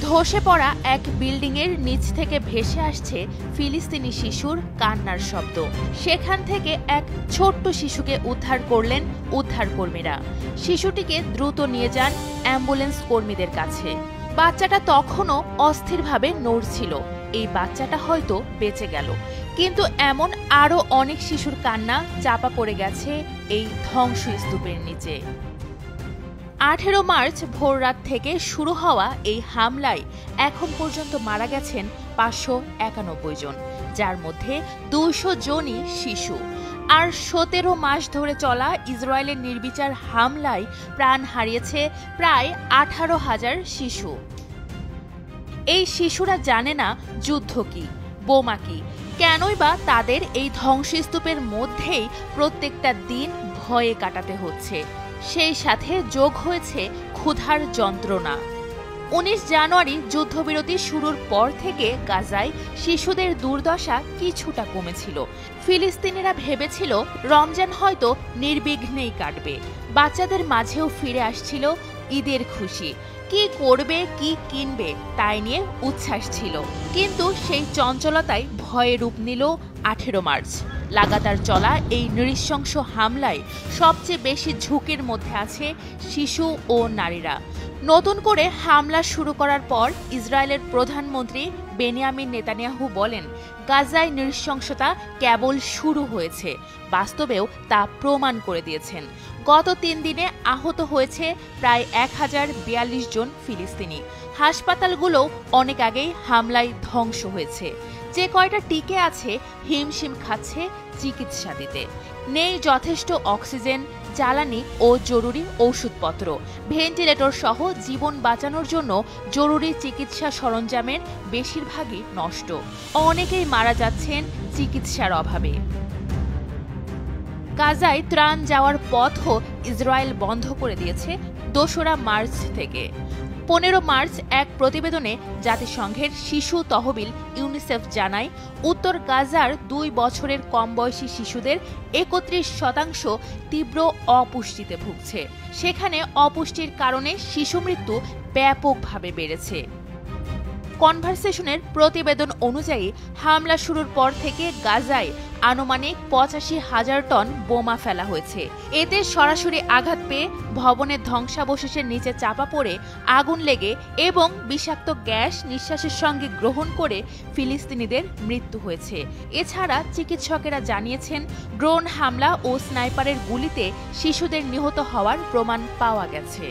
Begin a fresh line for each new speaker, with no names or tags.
ধসে পড়া এক বিল্ডিংয়ের নিচ থেকে ভেসে আসছে ফিলিস্তিনি শিশুর কান্নার শব্দ। সেখান থেকে এক ছোট্ট শিশুকে উদ্ধার করলেন উদ্ধারকর্মীরা। শিশুটিকে দ্রুত নিয়ে যান অ্যাম্বুলেন্স কর্মীদের কাছে। বাচ্চাটা তখনও অস্থিরভাবে নড়ছিল। এই বাচ্চাটা হয়তো বেঁচে গেল, কিন্তু এমন আরও অনেক শিশুর কান্না চাপা পড়ে গেছে এই ধ্বংসস্তূপের নিচে। 18 মার্চ ভোররাত থেকে শুরু হওয়া এই হামলায় এখন পর্যন্ত মারা গেছেন 591 জন, যার মধ্যে 200 জনই শিশু। আর 17 মাস ধরে চলা ইসরায়েলের নির্বিচার হামলায় প্রাণ হারিয়েছে প্রায় 18,000 শিশু। এই শিশুরা জানে না যুদ্ধ কি, বোমা কি, কেনই বা তাদের এই ধ্বংসস্তূপের মধ্যেই প্রত্যেকটা দিন ভয়ে কাটাতে হচ্ছে। সেই সাথে যোগ হয়েছে ক্ষুধার যন্ত্রণা। 19 জানুয়ারি যুদ্ধবিরতি শুরুর পর থেকে গাজায় শিশুদের দুর্দশা কিছুটা কমেছিল। ফিলিস্তিনিরা ভেবেছিল রমজান হয়তো নির্বিঘ্নেই কাটবে। বাচ্চাদের মাঝেও ফিরে আসছিল ঈদের খুশি। কি করবে, কি কিনবে তাই নিয়ে উচ্ছ্বাস ছিল। কিন্তু সেই চঞ্চলতায় ভয়ে রূপ নিল 18 মার্চ। লাগাতার চলা এই নৃশংস হামলায় সবচেয়ে বেশি ঝুঁকির মধ্যে আছে শিশু ও নারীরা। নতুন করে হামলা শুরু করার পর ইসরায়েলের প্রধানমন্ত্রী বেনিয়ামিন নেতানিয়াহু বলেন, গাজায় নৃশংসতা কেবল শুরু হয়েছে। বাস্তবেও তা প্রমাণ করে দিয়েছেন। গত 3 দিনে আহত হয়েছে প্রায় 1042 জন ফিলিস্তিনি। হাসপাতালগুলোও অনেক আগেই হামলায় ধ্বংস হয়েছে। যে কয়টা টিকে আছে হিমশিম খাচ্ছে চিকিৎসা দিতে। নেই যথেষ্ট অক্সিজেন, জ্বালানি ও জরুরি ঔষধপত্র। ভেন্টিলেটর সহ জীবন বাঁচানোর জন্য জরুরি চিকিৎসা সরঞ্জামের বেশিরভাগই নষ্ট। অনেকেই মারা যাচ্ছেন চিকিৎসার অভাবে। গাজায় ত্রাণ যাওয়ার পথও ইসরায়েল বন্ধ করে দিয়েছে 2রা মার্চ থেকে। 15 মার্চ এক প্রতিবেদনে জাতিসংঘের শিশু তহবিল ইউনিসেফ জানায়, উত্তর গাজার 2 বছরের কম বয়সী শিশুদের 31% তীব্র অপুষ্টিতে ভুগছে। সেখানে অপুষ্টির কারণে শিশু মৃত্যু ব্যাপকভাবে বেড়েছে। কনভারসেশনের প্রতিবেদন অনুযায়ী হামলা শুরুর পর থেকে গাজায় আনুমানিক 85,000 টন বোমা ফেলা হয়েছে। এতে সরাসরি আঘাত পেয়ে ভবনের ধ্বংসাবশেষের নিচে চাপা পড়ে আগুন লেগে এবং বিষাক্ত গ্যাস নিঃশ্বাসের সঙ্গে গ্রহণ করে ফিলিস্তিনিদের মৃত্যু হয়েছে। এছাড়া চিকিৎসকেরা জানিয়েছেন, ড্রোন হামলা ও স্নাইপারের গুলিতে শিশুদের নিহত হওয়ার প্রমাণ পাওয়া গেছে।